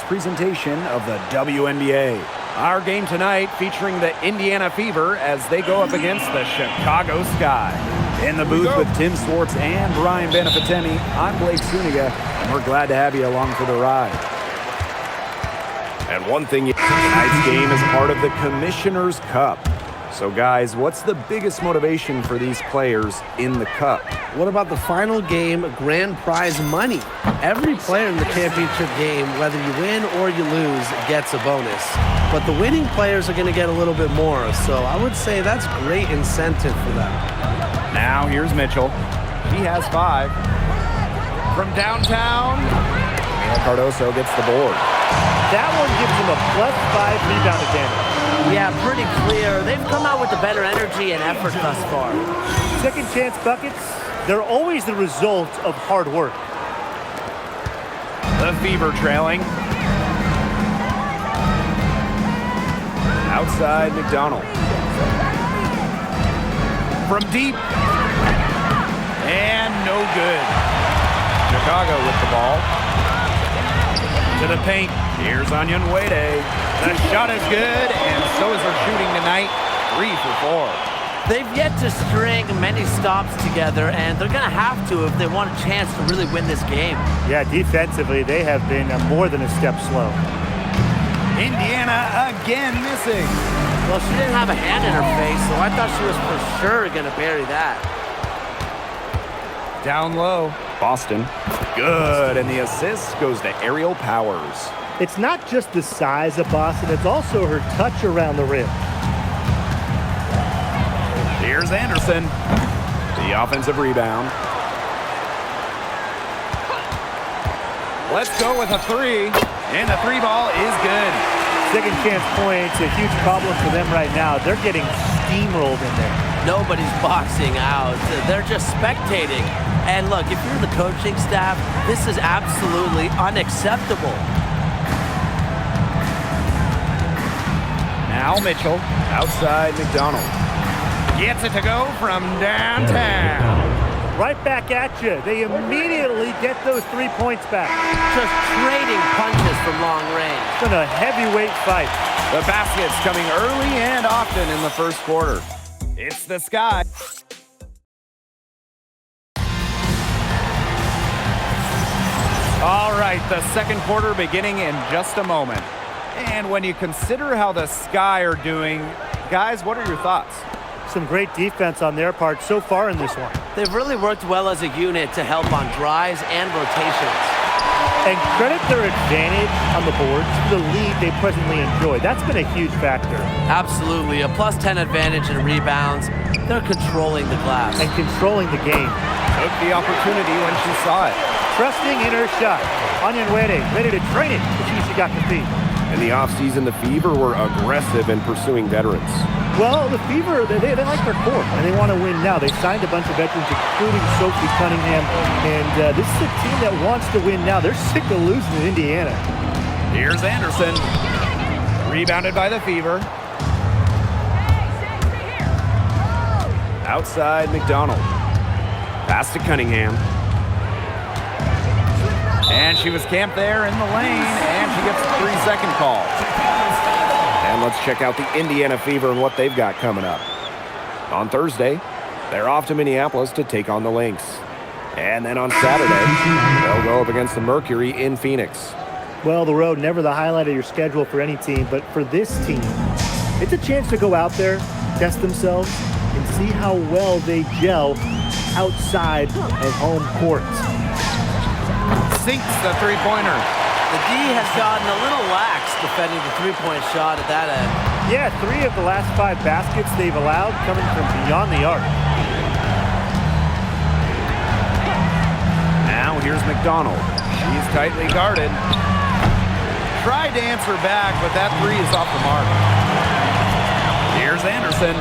sports presentation of the WNBA. Our game tonight featuring the Indiana Fever as they go up against the Chicago Sky. In the booth with Tim Swartz and Brian Beneficenti, I'm Blake Suniga, and we're glad to have you along for the ride. And one thing, tonight's game is part of the Commissioner's Cup. So guys, what's the biggest motivation for these players in the Cup? What about the final game, grand prize money? Every player in the championship game, whether you win or you lose, gets a bonus. But the winning players are going to get a little bit more, so I would say that's great incentive for them. Now here's Mitchell. He has 5. From downtown, Cardoso gets the board. That one gives him a +5 rebound advantage. Yeah, pretty clear. They've come out with the better energy and effort thus far. Second chance buckets, they're always the result of hard work. The Fever trailing. Outside McDonald. From deep. And no good. Chicago with the ball. To the paint. Here's Onyenwere. The shot is good, and so is her shooting tonight. 3 for 4. They've yet to string many stops together, and they're going to have to if they want a chance to really win this game. Yeah, defensively, they have been more than a step slow. Indiana again missing. Well, she didn't have a hand in her face, so I thought she was for sure going to bury that. Down low. Boston. Good, and the assist goes to Aerial Powers. It's not just the size of Boston, it's also her touch around the rim. Here's Anderson. The offensive rebound. Let's go with a 3. And the 3 ball is good. Second chance points, a huge problem for them right now. They're getting steamrolled in there. Nobody's boxing out. They're just spectating. And look, if you're the coaching staff, this is absolutely unacceptable. Now Mitchell, outside McDonald. Gets it to go from downtown. Right back at you. They immediately get those 3 points back. Just trading punches from long range. It's been a heavyweight fight. The baskets coming early and often in the first quarter. It's the Sky. All right, the second quarter beginning in just a moment. And when you consider how the Sky are doing, guys, what are your thoughts? Some great defense on their part so far in this one. They've really worked well as a unit to help on drives and rotations. And credit their advantage on the boards for the lead they presently enjoy. That's been a huge factor. Absolutely. A +10 advantage in rebounds. They're controlling the glass. And controlling the game. Took the opportunity when she saw it. Trusting in her shot. Onyenwere ready to train it if she got the feed. In the offseason, the Fever were aggressive in pursuing veterans. Well, the Fever, they like their core, and they want to win now. They signed a bunch of veterans, including Sophie Cunningham, and this is a team that wants to win now. They're sick of losing in Indiana. Here's Anderson. Rebounded by the Fever. Outside McDonald. Pass to Cunningham. And she was camped there in the lane, and she gets a 3-second call. And let's check out the Indiana Fever and what they've got coming up. On Thursday, they're off to Minneapolis to take on the Lynx. And then on Saturday, they'll go up against the Mercury in Phoenix. Well, the road, never the highlight of your schedule for any team, but for this team, it's a chance to go out there, test themselves, and see how well they gel outside of home court. Sinks the three-pointer. The D has gotten a little lax defending the three-point shot at that end. Yeah, 3 of the last 5 baskets they've allowed coming from beyond the arc. Now here's McDonald. She's tightly guarded. Tried to answer back, but that 3 is off the mark. Here's Anderson.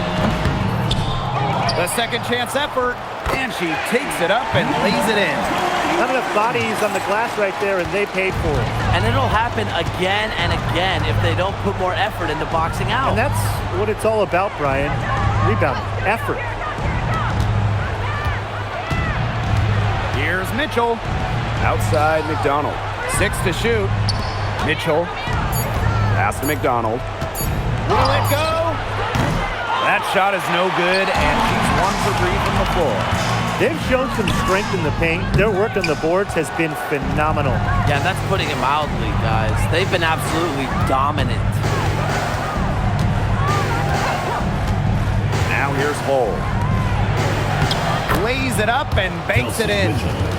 The second chance effort, and she takes it up and lays it in. Not enough bodies on the glass right there, and they paid for it. And it'll happen again and again if they don't put more effort into boxing out. And that's what it's all about, Brian. Rebound, effort. Here's Mitchell. Outside McDonald. 6 to shoot. Mitchell. Pass to McDonald. Will it go? That shot is no good, and she's 1 for 3 from the floor. They've shown some strength in the paint. Their work on the boards has been phenomenal. Yeah, and that's putting it mildly, guys. They've been absolutely dominant. Now here's Hull. Lays it up and banks it in.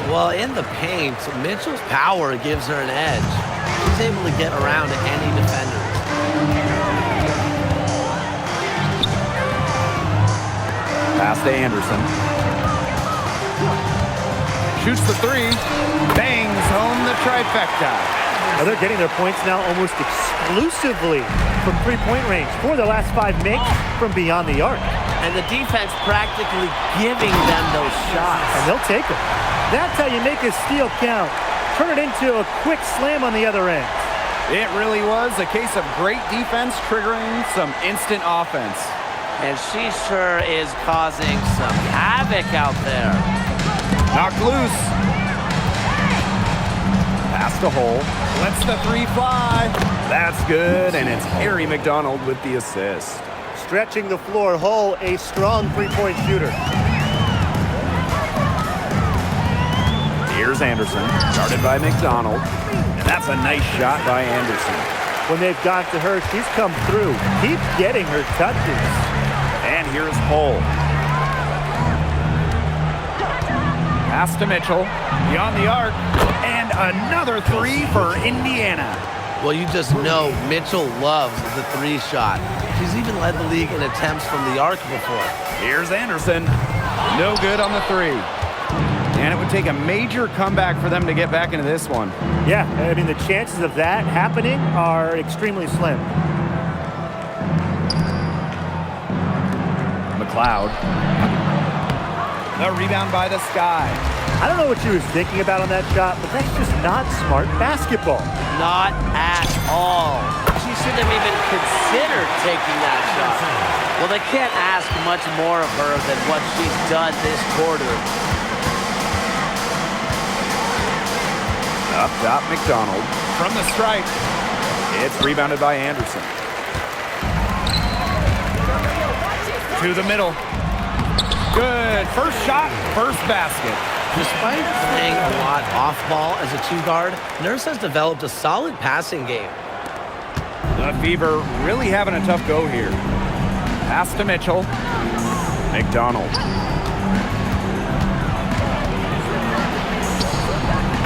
Well, in the paint, Mitchell's power gives her an edge. She's able to get around any defender. Pass to Anderson. Shoots the 3. Bangs home the trifecta. Now they're getting their points now almost exclusively from three-point range. 4 of their last 5 makes from beyond the arc. And the defense practically giving them those shots. And they'll take them. That's how you make a steal count. Turn it into a quick slam on the other end. It really was a case of great defense triggering some instant offense. And she sure is causing some havoc out there. Knocked loose. Pass to Hull. Lets the 3 fly. That's good, and it's Harry McDonald with the assist. Stretching the floor, Hull, a strong three-point shooter. Here's Anderson, guarded by McDonald. And that's a nice shot by Anderson. When they've got to her, she's come through. Keep getting her touches. And here's Hull. Pass to Mitchell. Beyond the arc. And another 3 for Indiana. Well, you just know Mitchell loves the 3 shot. She's even led the league in attempts from the arc before. Here's Anderson. No good on the 3. And it would take a major comeback for them to get back into this one. Yeah, I mean, the chances of that happening are extremely slim. McLeod. The rebound by the Sky. I don't know what she was thinking about on that shot, but that's just not smart basketball. Not at all. She shouldn't have even considered taking that shot. Well, they can't ask much more of her than what she's done this quarter. Up top, McDonald. From the stripe. It's rebounded by Anderson. To the middle. Good. First shot, first basket. Despite playing a lot off ball as a 2 guard, Nurse has developed a solid passing game. The Fever really having a tough go here. Pass to Mitchell. McDonald.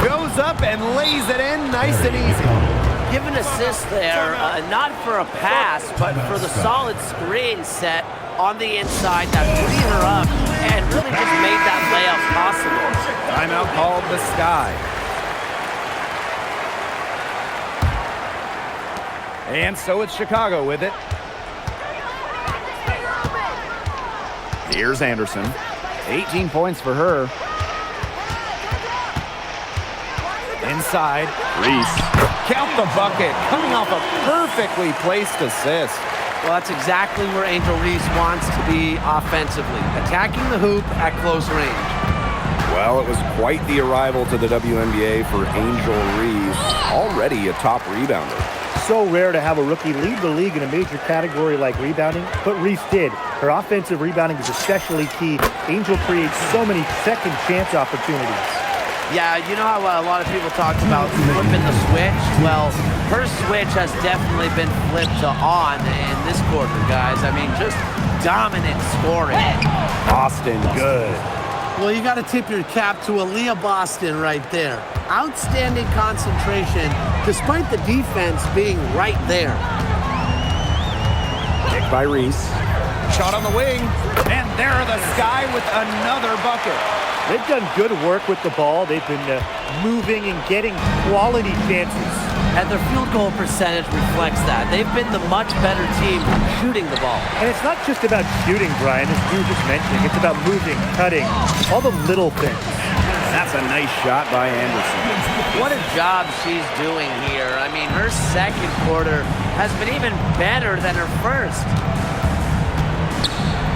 Goes up and lays it in nice and easy. Give an assist there, not for a pass, but for the solid screen set on the inside that freed her up and really just made that layup possible. Timeout called the Sky. And so it's Chicago with it. Here's Anderson. 18 points for her. Inside. Reese. Count the bucket. Coming off a perfectly placed assist. Well, that's exactly where Angel Reese wants to be offensively, attacking the hoop at close range. Well, it was quite the arrival to the WNBA for Angel Reese, already a top rebounder. So rare to have a rookie lead the league in a major category like rebounding, but Reese did. Her offensive rebounding is especially key. Angel creates so many second chance opportunities. Yeah, you know how a lot of people talked about flipping the switch? Well, her switch has definitely been flipped to on in this quarter, guys. I mean, just dominant scoring. Boston, good. Well, you got to tip your cap to Aaliyah Boston right there. Outstanding concentration, despite the defense being right there. Kick by Reese. Shot on the wing. And there the Sky with another bucket. They've done good work with the ball. They've been moving and getting quality chances. And their field goal percentage reflects that. They've been the much better team shooting the ball. And it's not just about shooting, Brian, as you were just mentioning. It's about moving, cutting, all the little things. That's a nice shot by Anderson. What a job she's doing here. I mean, her second quarter has been even better than her first.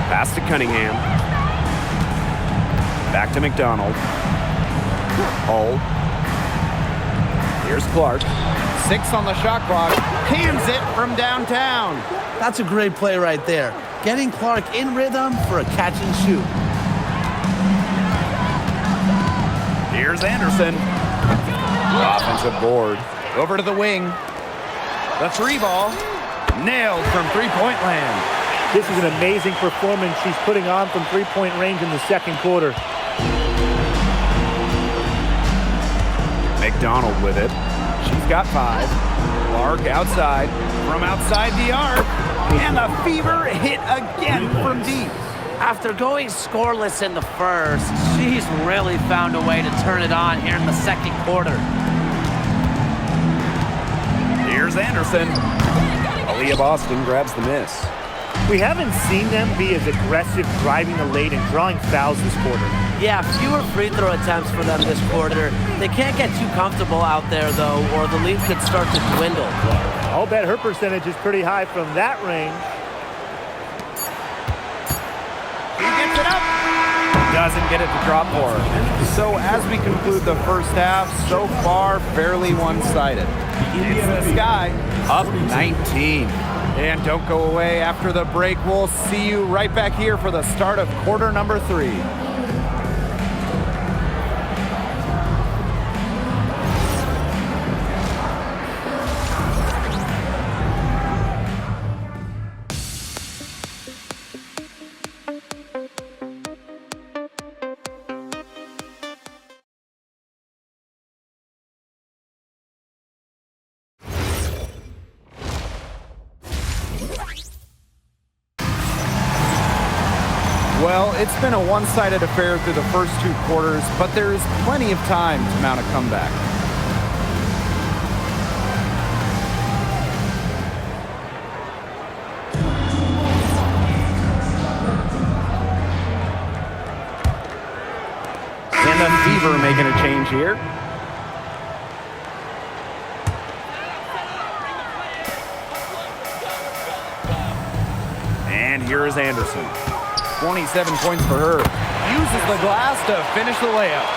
Pass to Cunningham. Back to McDonald. Hull. Here's Clark. 6 on the shot clock. Cans it from downtown. That's a great play right there. Getting Clark in rhythm for a catch and shoot. Here's Anderson. Offensive board. Over to the wing. The 3 ball. Nailed from three-point land. This is an amazing performance she's putting on from three-point range in the second quarter. McDonald with it. She's got 5. Clark outside. From outside the arc. And the fever hit again from deep. After going scoreless in the first, she's really found a way to turn it on here in the second quarter. Here's Anderson. Aaliyah Boston grabs the miss. We haven't seen them be as aggressive driving the lane and drawing fouls this quarter. Yeah, fewer free throw attempts for them this quarter. They can't get too comfortable out there, though, or the lead could start to dwindle. I'll bet her percentage is pretty high from that range. He gets it up. Doesn't get it to drop for her. So as we conclude the first half, so far fairly one-sided. It's the Sky up 19. And don't go away after the break. We'll see you right back here for the start of quarter number 3. Well, it's been a one-sided affair through the first 2 quarters, but there is plenty of time to mount a comeback. And the Fever making a change here. And here is Anderson. 27 points for her. Uses the glass to finish the layup.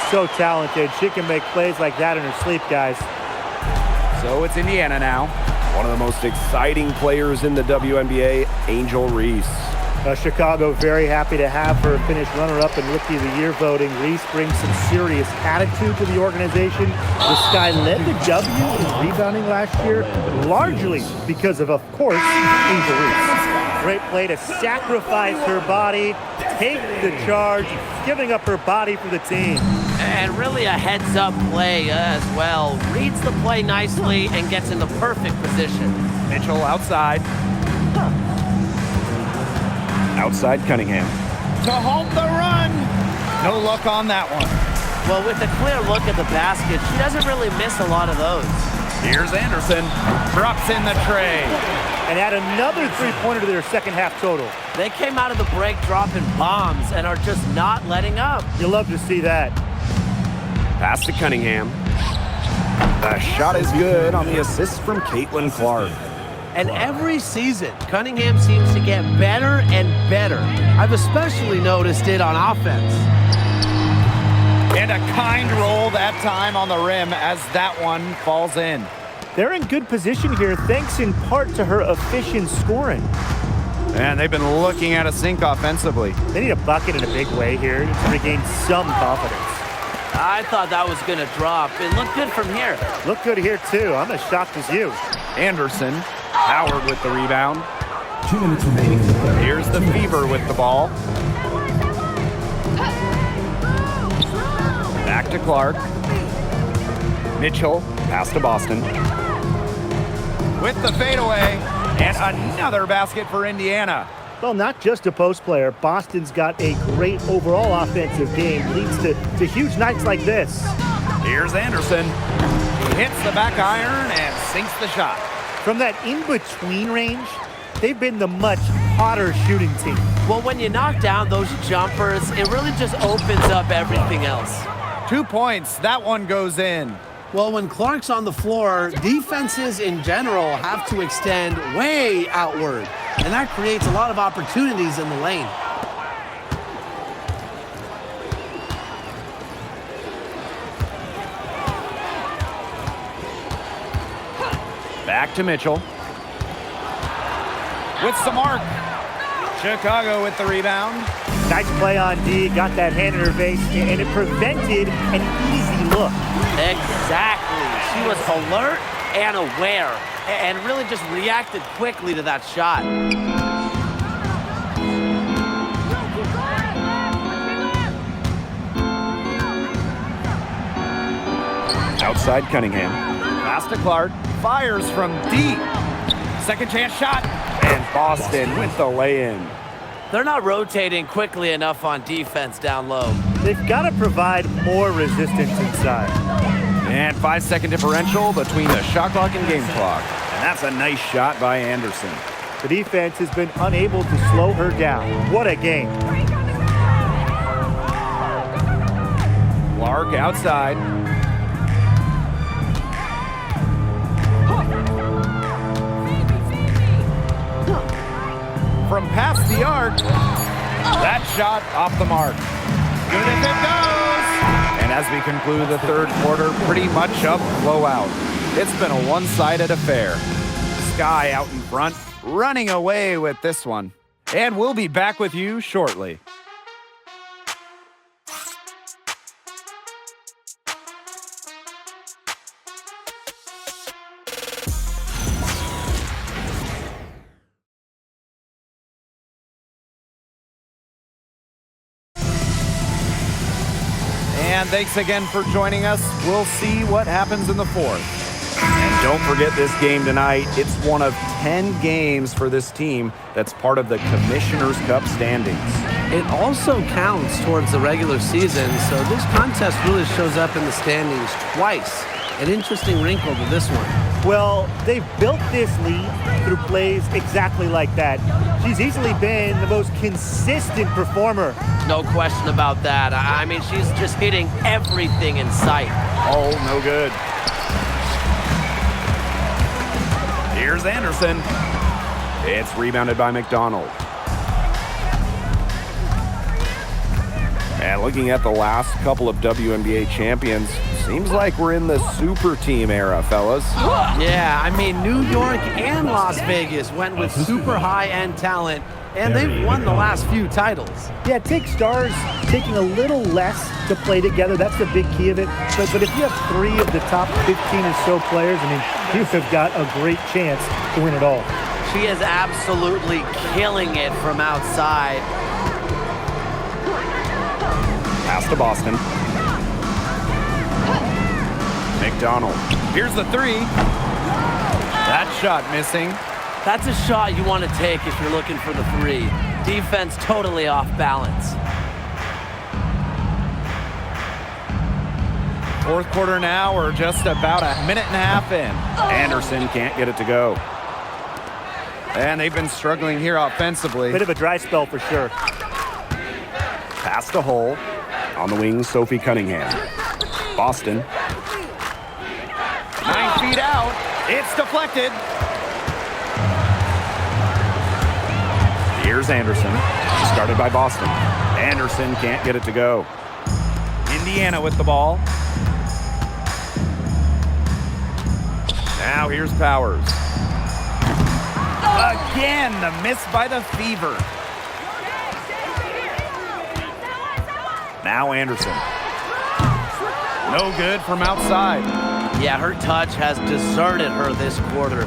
So talented. She can make plays like that in her sleep, guys. So it's Indiana now. One of the most exciting players in the WNBA, Angel Reese. Chicago very happy to have her finish runner-up in Rookie of the Year voting. Reese brings some serious attitude to the organization. The Sky led the W in rebounding last year, largely because of course, Angel Reese. Great play to sacrifice her body, take the charge, giving up her body for the team. And really a heads-up play as well. Reads the play nicely and gets in the perfect position. Mitchell outside. Outside Cunningham. To home the run. No luck on that one. Well, with a clear look at the basket, she doesn't really miss a lot of those. Here's Anderson. Drops in the tray. And add another three-pointer to their second half total. They came out of the break dropping bombs and are just not letting up. You love to see that. Pass to Cunningham. The shot is good on the assist from Caitlin Clark. And every season, Cunningham seems to get better and better. I've especially noticed it on offense. And a kind roll that time on the rim as that one falls in. They're in good position here, thanks in part to her efficient scoring. And they've been looking at a sink offensively. They need a bucket in a big way here to regain some confidence. I thought that was going to drop. It looked good from here. Look good here, too. I'm as shocked as you. Anderson, Howard with the rebound. 2 minutes remaining in the third. Here's the Fever with the ball. Back to Clark. Mitchell, pass to Boston. With the fadeaway, and another basket for Indiana. Well, not just a post player. Boston's got a great overall offensive game. Leads to huge nights like this. Here's Anderson. He hits the back iron and sinks the shot. From that in-between range, they've been the much hotter shooting team. Well, when you knock down those jumpers, it really just opens up everything else. 2 points. That one goes in. Well, when Clark's on the floor, defenses in general have to extend way outward, and that creates a lot of opportunities in the lane. Back to Mitchell. With some arc. Chicago with the rebound. Nice play on D, got that hand in her face, and it prevented an easy look. Exactly. She was alert and aware and really just reacted quickly to that shot. Outside Cunningham. Pass to Clark. Fires from deep. Second chance shot. And Boston with the lay-in. They're not rotating quickly enough on defense down low. They've got to provide more resistance inside. And 5-second differential between the shot clock and game clock. And that's a nice shot by Anderson. The defense has been unable to slow her down. What a game. Clark outside. From past the arc. That shot off the mark. Good if it goes. And as we conclude the third quarter, pretty much a blowout. It's been a one-sided affair. Sky out in front, running away with this one. And we'll be back with you shortly. And thanks again for joining us. We'll see what happens in the fourth. And don't forget this game tonight. It's one of 10 games for this team that's part of the Commissioner's Cup standings. It also counts towards the regular season, so this contest really shows up in the standings twice. An interesting wrinkle to this one. Well, they've built this lead through plays exactly like that. She's easily been the most consistent performer. No question about that. I mean, she's just hitting everything in sight. Oh, no good. Here's Anderson. It's rebounded by McDonald. And looking at the last couple of WNBA champions, seems like we're in the super team era, fellas. Yeah, I mean, New York and Las Vegas went with super high-end talent, and they've won the last few titles. Yeah, take stars taking a little less to play together. That's the big key of it. But if you have 3 of the top 15 or so players, I mean, you have got a great chance to win it all. She is absolutely killing it from outside. Pass to Boston. McDonald. Here's the three. That shot missing. That's a shot you want to take if you're looking for the 3. Defense totally off balance. Fourth quarter now. We're just about a minute and a half in. Anderson can't get it to go. And they've been struggling here offensively. Bit of a dry spell for sure. Pass to Hull. On the wing, Sophie Cunningham. Boston. 9 feet out. It's deflected. Here's Anderson. Started by Boston. Anderson can't get it to go. Indiana with the ball. Now here's Powers. Again, the miss by the Fever. Now Anderson. No good from outside. Yeah, her touch has deserted her this quarter.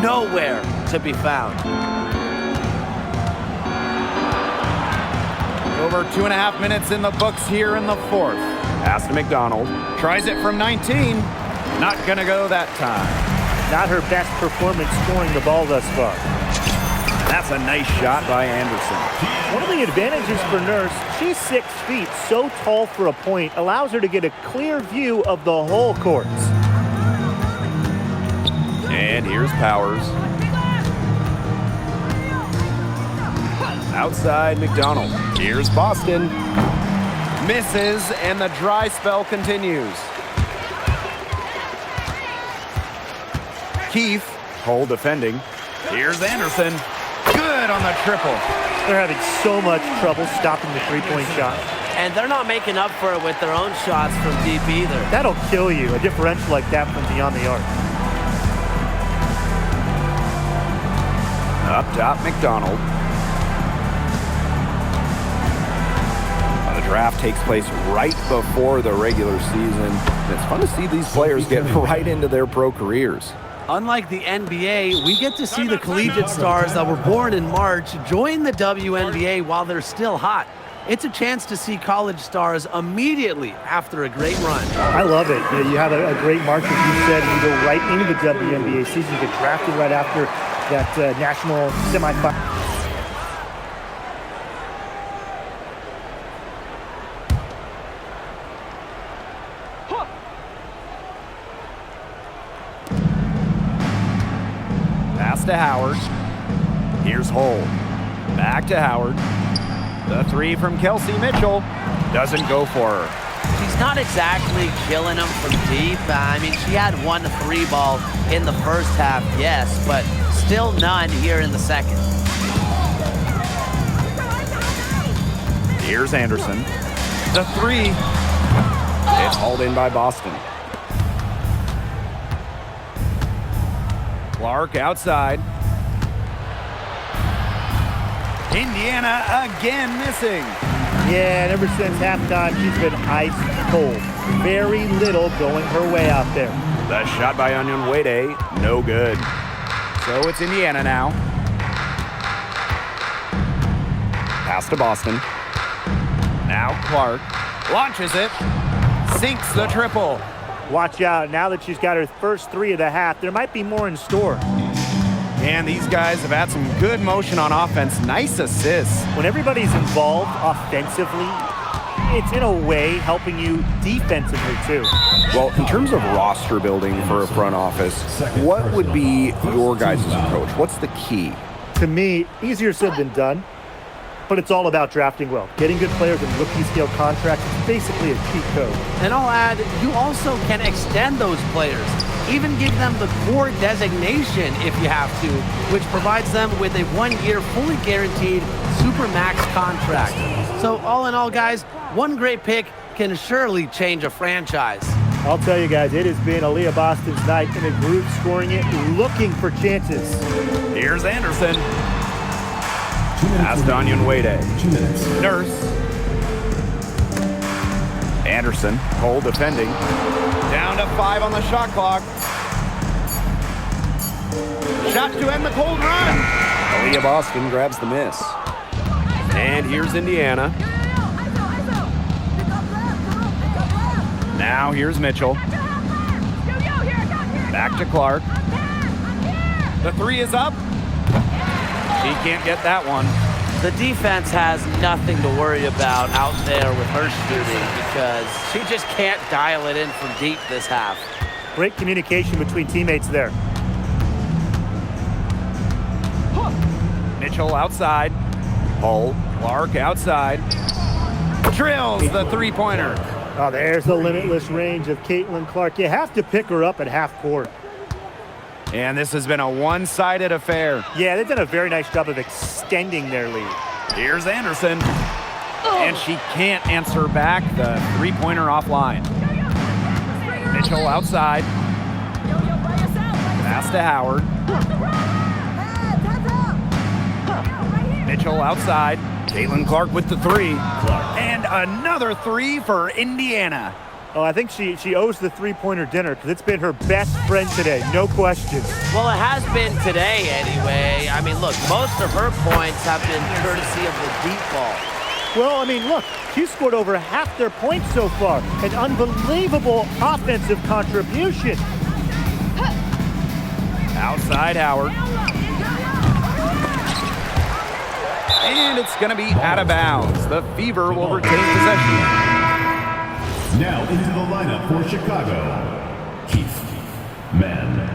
Nowhere to be found. Over 2.5 minutes in the books here in the fourth. Pass to McDonald. Tries it from 19. Not going to go that time. Not her best performance scoring the ball thus far. That's a nice shot by Anderson. One of the advantages for Nurse, she's 6 feet, so tall for a point, allows her to get a clear view of the whole court. And here's Powers. Outside McDonald. Here's Boston. Misses, and the dry spell continues. Keefe. Hull defending. Here's Anderson. Good on the triple. They're having so much trouble stopping the three-point shot. And they're not making up for it with their own shots from deep either. That'll kill you, a differential like that from beyond the arc. Up top, McDonald. The draft takes place right before the regular season. It's fun to see these players get right into their pro careers. Unlike the NBA, we get to see the collegiate stars that were born in March join the WNBA while they're still hot. It's a chance to see college stars immediately after a great run. I love it. You have a great March, as you said, and you go right into the WNBA season. You get drafted right after that national semifinal. Pass to Howard. Here's Hull. Back to Howard. The three from Kelsey Mitchell. Doesn't go for her. She's not exactly killing them from deep. I mean, she had 1 3 ball in the first half, yes, but still none here in the second. Here's Anderson. The three. It's hauled in by Boston. Clark outside. Indiana again missing. Yeah, and ever since halftime, she's been ice cold. Very little going her way out there. The shot by Onyenwere, no good. So it's Indiana now. Pass to Boston. Now Clark launches it, sinks the triple. Watch out. Now that she's got her first 3 of the half, there might be more in store. And these guys have had some good motion on offense. Nice assists. When everybody's involved offensively, it's in a way helping you defensively too. Well, in terms of roster building for a front office, what would be your guys' approach? What's the key? To me, easier said than done, but it's all about drafting well. Getting good players in rookie scale contracts is basically a cheat code. And I'll add, you also can extend those players. Even give them the core designation if you have to, which provides them with a 1-year fully guaranteed Supermax contract. So all in all, guys, one great pick can surely change a franchise. I'll tell you guys, it has been Aaliyah Boston's night in a group scoring it, looking for chances. Here's Anderson. 2 minutes. Pass to Onyenwere. 2 minutes. Nurse. Anderson, Hull defending. Down to 5 on the shot clock. Shot to end the cold run. Aaliyah Boston grabs the miss. And here's Indiana. Now here's Mitchell. Back to Clark. The 3 is up. He can't get that one. The defense has nothing to worry about out there with her shooting because she just can't dial it in from deep this half. Great communication between teammates there. Mitchell outside. Hull. Clark outside. Drills the three-pointer. Oh, there's the limitless range of Caitlin Clark. You have to pick her up at half court. And this has been a one-sided affair. Yeah, they've done a very nice job of extending their lead. Here's Anderson. And she can't answer back the three-pointer offline. Mitchell outside. Pass to Howard. Mitchell outside. Caitlin Clark with the 3. And another 3 for Indiana. Oh, I think she owes the three-pointer dinner because it's been her best friend today, no question. Well, it has been today anyway. I mean, look, most of her points have been courtesy of the deep ball. Well, I mean, look, she scored over half their points so far. An unbelievable offensive contribution. Outside Howard. And it's going to be out of bounds. The Fever will retain possession. Now into the lineup for Chicago, Keith Mann.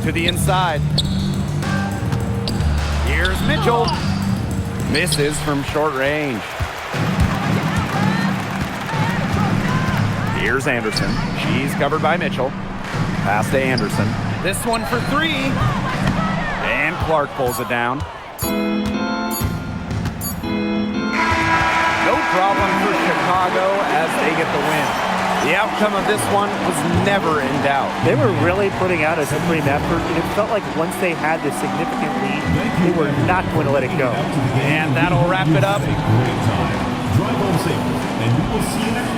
To the inside. Here's Mitchell. Misses from short range. Here's Anderson. She's covered by Mitchell. Pass to Anderson. This one for 3. And Clark pulls it down. No problem for Chicago as they get the win. The outcome of this one was never in doubt. They were really putting out a supreme effort, and it felt like once they had this significant lead, they were not going to let it go. And that'll wrap it up. Great time. Drive home safe, and we will see you next